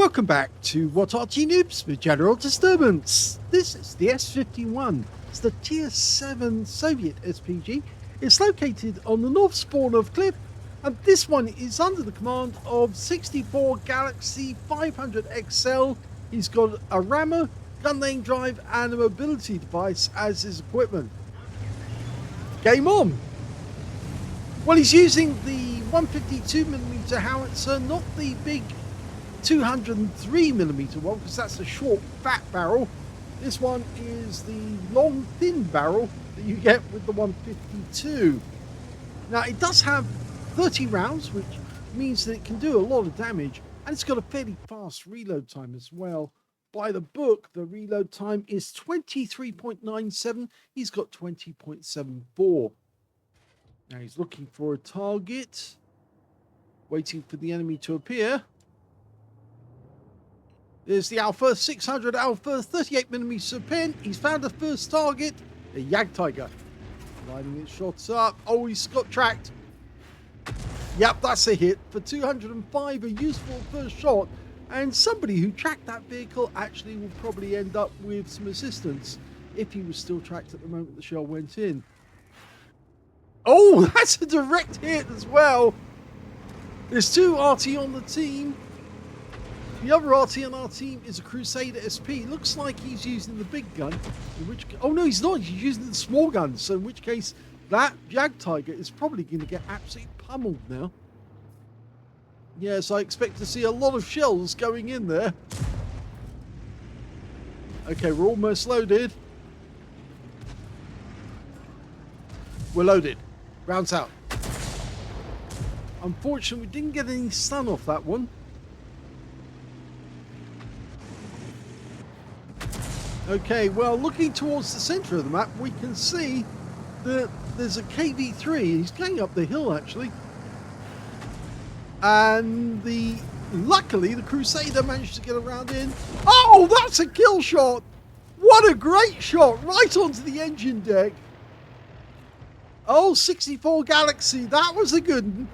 Welcome back to What Arty Noobs with General Disturbance. This is the S-51. It's the Tier 7 Soviet SPG. It's located on the north spawn of Cliff, and this one is under the command of 64Galaxie500XL. He's got a rammer, gun lane drive, and a mobility device as his equipment. Game on! Well, he's using the 152mm howitzer, not the big 203mm one, because that's a short, fat barrel. This one is the long, thin barrel that you get with the 152. Now, it does have 30 rounds, which means that it can do a lot of damage, and it's got a fairly fast reload time as well. By the book, the reload time is 23.97. He's got 20.74. Now, he's looking for a target, waiting for the enemy to appear. There's the Alpha, 600 Alpha, 38mm pen. He's found the first target, the Jagdtiger. Lining its shots up. Oh, he's got tracked. Yep, that's a hit for 205, a useful first shot. And somebody who tracked that vehicle actually will probably end up with some assistance if he was still tracked at the moment the shell went in. Oh, that's a direct hit as well. There's two Arty on the team. The other Arty on our team is a Crusader SP. Looks like he's using the big gun. Oh no, he's not. He's using the small gun. So in which case, that Jagdtiger is probably going to get absolutely pummeled now. Yes, I expect to see a lot of shells going in there. Okay, we're almost loaded. We're loaded. Rounds out. Unfortunately, we didn't get any stun off that one. Okay, well, looking towards the center of the map, we can see that there's a KV-3. He's going up the hill, actually. And luckily, the Crusader managed to get around in. Oh, that's a kill shot! What a great shot! Right onto the engine deck. Oh, 64Galaxie, that was a good one.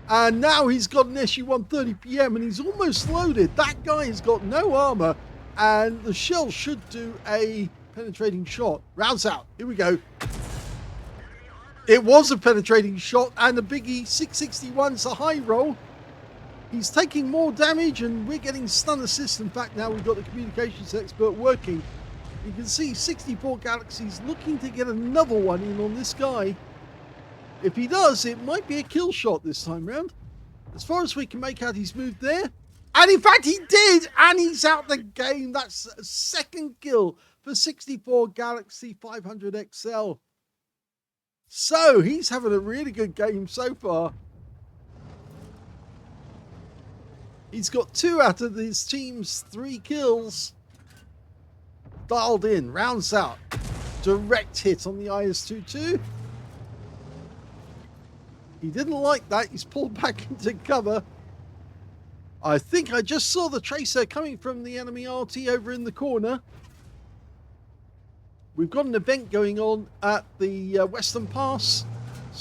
And now he's got an SU-130PM and he's almost loaded. That guy has got no armor. And the shell should do a penetrating shot. Rounds out. Here we go. It was a penetrating shot, and the biggie 661's a high roll. He's taking more damage, and we're getting stun assist. In fact, now we've got the communications expert working. You can see 64Galaxie's looking to get another one in on this guy. If he does, it might be a kill shot this time round. As far as we can make out, he's moved there. And in fact, he did! And he's out the game. That's a second kill for 64Galaxie500XL. So, he's having a really good game so far. He's got 2 out of his team's 3 kills. Dialed in. Rounds out. Direct hit on the IS-22. He didn't like that. He's pulled back into cover. I think I just saw the tracer coming from the enemy Arty over in the corner. We've got an event going on at the Western Pass,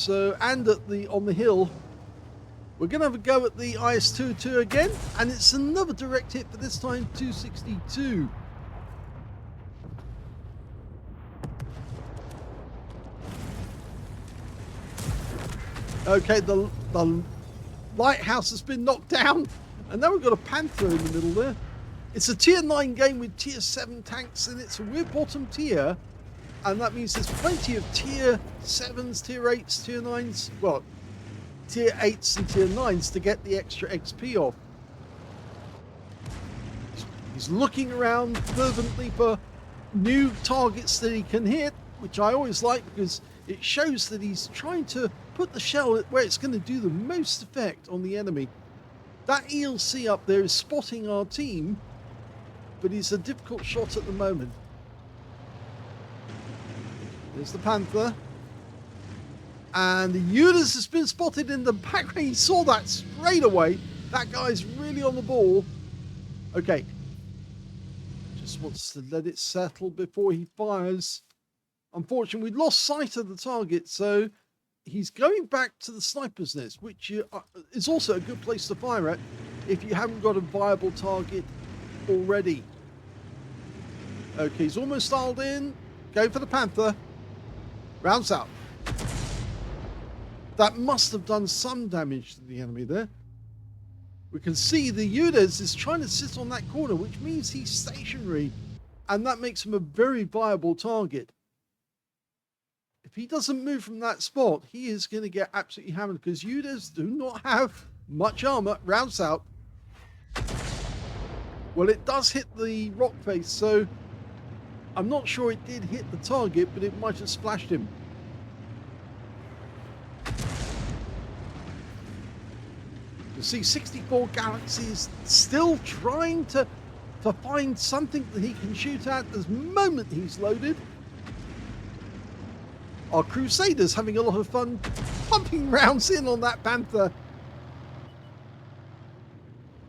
and at on the hill. We're going to have a go at the IS-22 again, and it's another direct hit, but this time 262. Okay, the lighthouse has been knocked down, and now we've got a Panther in the middle there. It's a tier 9 game with tier 7 tanks, and it's a we're bottom tier, and that means there's plenty of tier 7s, tier 8s, tier 9s, well, tier 8s and tier 9s to get the extra XP off. He's looking around fervently for new targets that he can hit, which I always like because it shows that he's trying to put the shell where it's going to do the most effect on the enemy. That ELC up there is spotting our team, but it's a difficult shot at the moment. There's the Panther. And the Unis has been spotted in the background. He saw that straight away. That guy's really on the ball. Okay. Just wants to let it settle before he fires. Unfortunately, we lost sight of the target, so he's going back to the sniper's nest, which is also a good place to fire at. if you haven't got a viable target already. Okay, he's almost dialed in. Going for the Panther. Rounds out. That must have done some damage to the enemy there. We can see the Udes is trying to sit on that corner, which means he's stationary. And that makes him a very viable target. If he doesn't move from that spot, he is going to get absolutely hammered because Udes do not have much armor. Rounds out. Well, it does hit the rock face, so I'm not sure it did hit the target, but it might have splashed him. You see 64Galaxie is still trying to find something that he can shoot at the moment he's loaded. Our Crusaders having a lot of fun pumping rounds in on that Panther.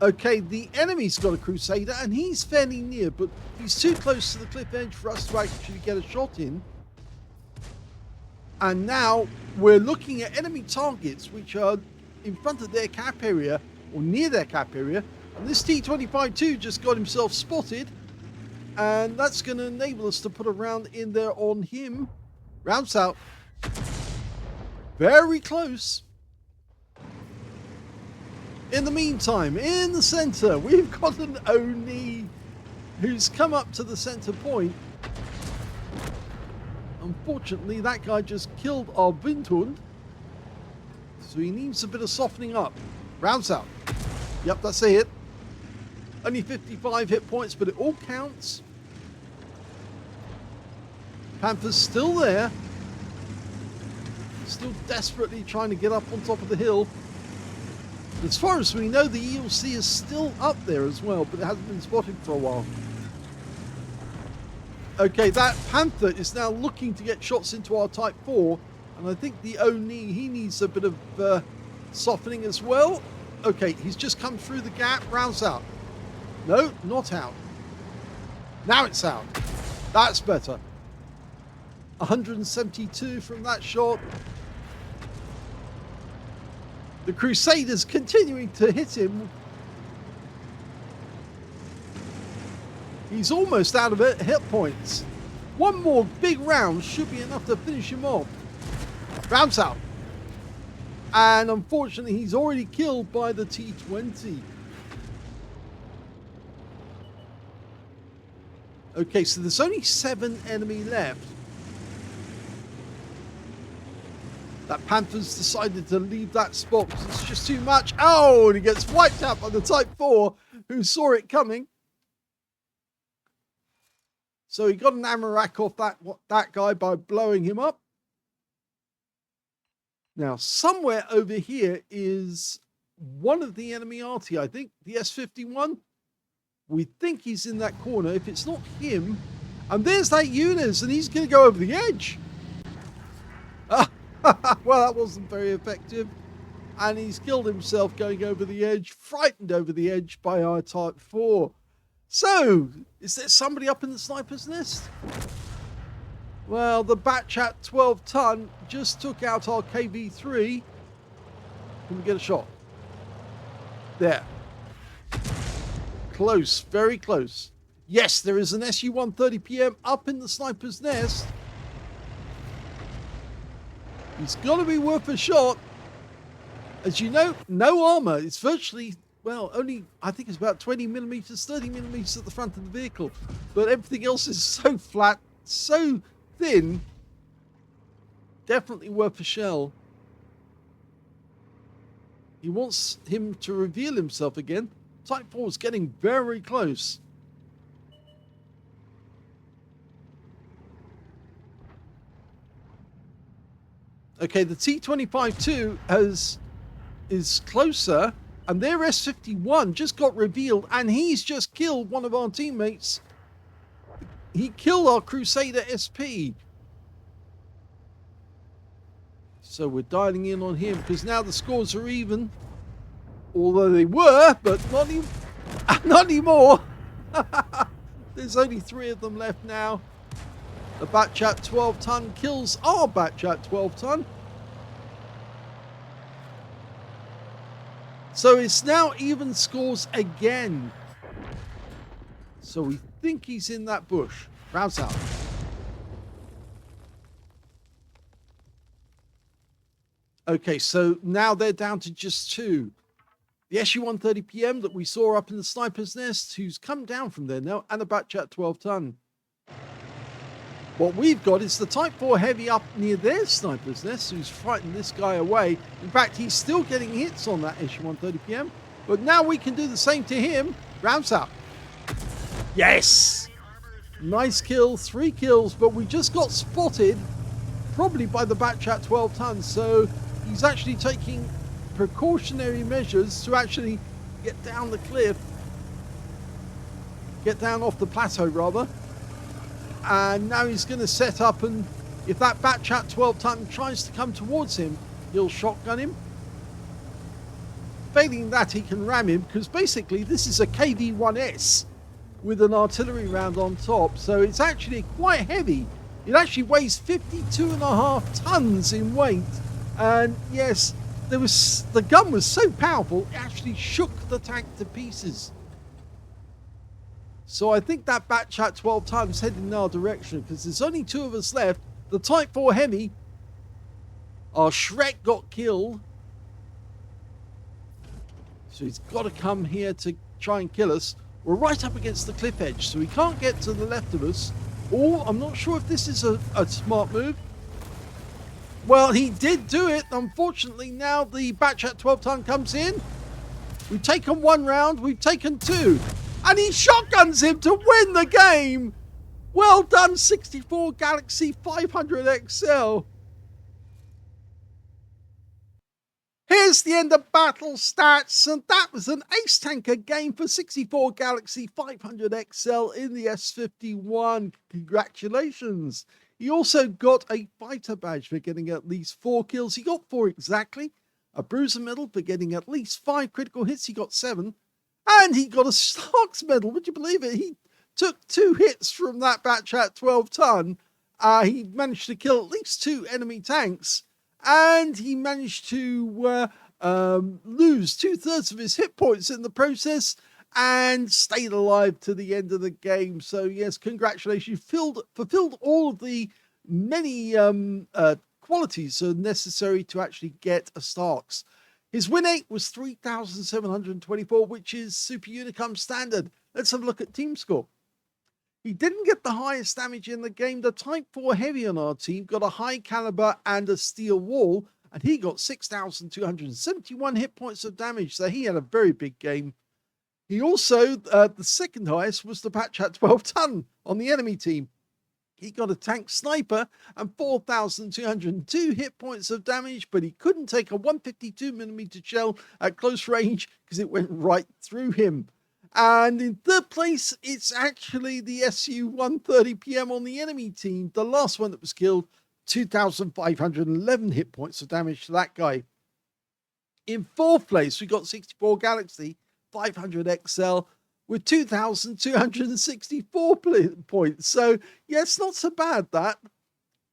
Okay, the enemy's got a Crusader and he's fairly near, but he's too close to the cliff edge for us to actually get a shot in. And now we're looking at enemy targets which are in front of their cap area or near their cap area. And this T-25-2 just got himself spotted, and that's going to enable us to put a round in there on him. Rounds out. Very close. In the meantime, in the center, we've got an Oni who's come up to the center point. Unfortunately, that guy just killed our Windhund, so he needs a bit of softening up. Rounds out. Yep, that's a hit. Only 55 hit points, but it all counts. Panther's still there. Still desperately trying to get up on top of the hill. As far as we know, the ELC is still up there as well, but it hasn't been spotted for a while. Okay, that Panther is now looking to get shots into our Type 4, and I think the Oni, he needs a bit of softening as well. Okay, he's just come through the gap. Rounds out. No, not out. Now it's out. That's better. 172 from that shot. The Crusaders continuing to hit him. He's almost out of hit points. One more big round should be enough to finish him off. Rounds out. And unfortunately, he's already killed by the T-20. Okay, so there's only 7 enemy left. That Panther's decided to leave that spot because it's just too much. Oh, and he gets wiped out by the Type 4 who saw it coming. So he got an ammo rack off that guy by blowing him up. Now, somewhere over here is one of the enemy Arty, I think, the S-51. We think he's in that corner. If it's not him, and there's that Udes, and he's going to go over the edge. Well, that wasn't very effective. And he's killed himself going over the edge, frightened over the edge by our Type 4. So, is there somebody up in the sniper's nest? Well, the Batchat 12-ton just took out our KV-3. Can we get a shot? There. Close, very close. Yes, there is an SU-130PM up in the sniper's nest. He's got to be worth a shot. As you know, no armor. It's virtually, well, only, I think it's about 20 millimeters, 30 millimeters at the front of the vehicle. But everything else is so flat, so thin. Definitely worth a shell. He wants him to reveal himself again. Type 4 is getting very close. Okay, the T-25-2 is closer, and their S-51 just got revealed, and he's just killed one of our teammates. He killed our Crusader SP. So we're dialing in on him, because now the scores are even. Although they were, but not anymore. There's only 3 of them left now. The Batchat 12-ton kills our Batchat 12-ton. So it's now even scores again. So we think he's in that bush. Rounds out. Okay, so now they're down to just two. The SU-130PM that we saw up in the sniper's nest, who's come down from there now, and a Batchat 12-ton. What we've got is the Type 4 Heavy up near their sniper's nest, who's frightened this guy away. In fact, he's still getting hits on that SU-130PM, but now we can do the same to him. Rounds up. Yes! Nice kill, 3 kills, but we just got spotted, probably by the Batchat 12-ton, so he's actually taking precautionary measures to actually get down the cliff, get down off the plateau rather, and now he's going to set up, and if that Batchat 12-ton tries to come towards him, he'll shotgun him. Failing that, he can ram him, because basically this is a KV-1S with an artillery round on top, so it's actually quite heavy. It actually weighs 52.5 tons in weight, and yes, the gun was so powerful, it actually shook the tank to pieces. So I think that Batchat 12-ton is heading in our direction, because there's only 2 of us left. The Type 4 Heavy, our Shrek got killed. So he's got to come here to try and kill us. We're right up against the cliff edge, so he can't get to the left of us. Or I'm not sure if this is a smart move. Well, he did do it. Unfortunately, now the Batchat 12-ton comes in. We've taken 1 round. We've taken 2. And he shotguns him to win the game. Well done, 64Galaxie500XL. Here's the end of battle stats, and that was an ace tanker game for 64Galaxie500XL in the S-51. Congratulations. He also got a fighter badge for getting at least 4 kills. He got 4 exactly. A bruiser medal for getting at least 5 critical hits. He got 7. And he got a stocks medal. Would you believe it? He took 2 hits from that Batchat 12-ton. He managed to kill at least 2 enemy tanks. And he managed to lose 2/3 of his hit points in the process and stayed alive to the end of the game. So yes, congratulations. You fulfilled all of the many qualities necessary to actually get a Starks. His win rate was 3,724, which is Super Unicum standard. Let's have a look at team score. He didn't get the highest damage in the game. The Type 4 Heavy on our team got a high caliber and a steel wall, and he got 6,271 hit points of damage, so he had a very big game. He also, the second highest was the Batchat 12-ton on the enemy team. He got a tank sniper and 4,202 hit points of damage, but he couldn't take a 152mm shell at close range because it went right through him. And in third place, it's actually the SU-130PM on the enemy team, the last one that was killed, 2,511 hit points of damage to that guy. In fourth place, we got 64Galaxie500XL with 2,264 points. So, yeah, it's not so bad, that.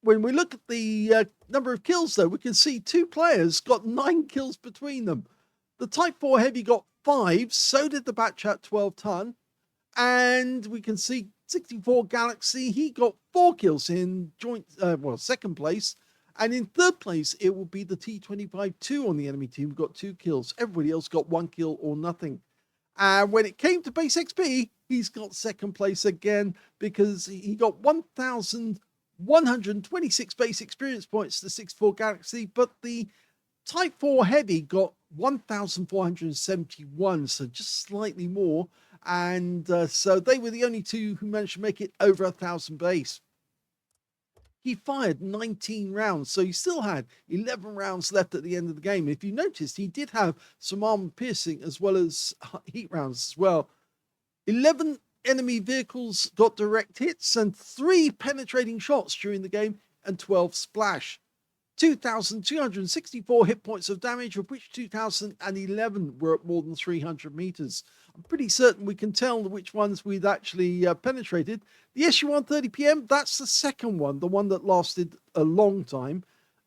When we look at the number of kills, though, we can see 2 players got 9 kills between them. The Type 4 Heavy got 5, so did the Batchat 12-ton. And we can see 64Galaxie, he got 4 kills in second place. And in third place, it will be the T25-2 on the enemy team, who got 2 kills. Everybody else got 1 kill or nothing. And when it came to base XP, he's got second place again because he got 1,126 base experience points to 64Galaxie, but the Type 4 Heavy got 1,471, so just slightly more. And so they were the only 2 who managed to make it over 1,000 base. He fired 19 rounds, so he still had 11 rounds left at the end of the game. If you noticed, he did have some armor piercing as well as heat rounds as well. 11 enemy vehicles got direct hits and 3 penetrating shots during the game and 12 splash. 2,264 hit points of damage, of which 2,011 were at more than 300 meters. I'm pretty certain we can tell which ones we'd actually penetrated. The SU-130PM, that's the second one, the one that lasted a long time.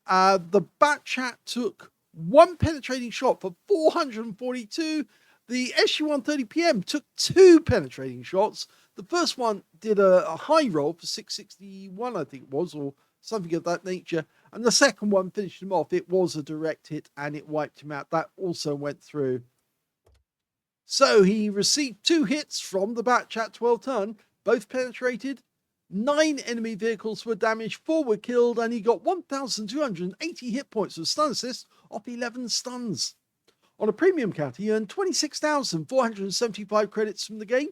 The Batchat took one penetrating shot for 442. The SU-130PM took 2 penetrating shots. The first one did a high roll for 661, I think it was, or something of that nature. And the second one finished him off. It was a direct hit and it wiped him out. That also went through. So he received 2 hits from the batch at 12 ton, both penetrated. 9 enemy vehicles were damaged, 4 were killed, and he got 1,280 hit points of stun assist off 11 stuns. On a premium count, he earned 26,475 credits from the game,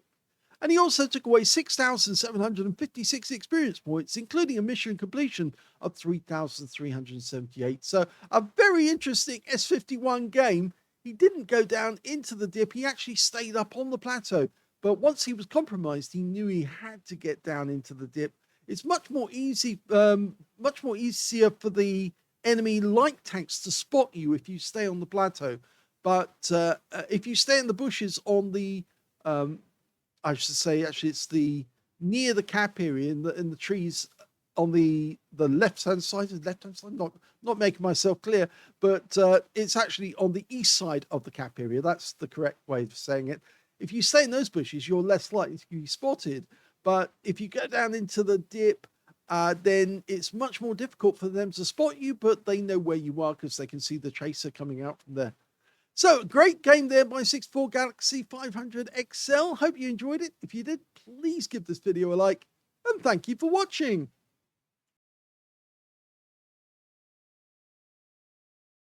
and he also took away 6,756 experience points, including a mission completion of 3,378. So a very interesting S-51 game. He didn't go down into the dip, he actually stayed up on the plateau. But once he was compromised, he knew he had to get down into the dip. It's much more easier for the enemy light tanks to spot you if you stay on the plateau. But if you stay in the bushes on the, I should say, actually, it's the near the cap area in the trees on the left-hand side. Not making myself clear, but it's actually on the east side of the cap area. That's the correct way of saying it. If you stay in those bushes, you're less likely to be spotted. But if you go down into the dip, then it's much more difficult for them to spot you, but they know where you are because they can see the tracer coming out from there. So, great game there by 64Galaxie500XL. Hope you enjoyed it. If you did, please give this video a like, and thank you for watching.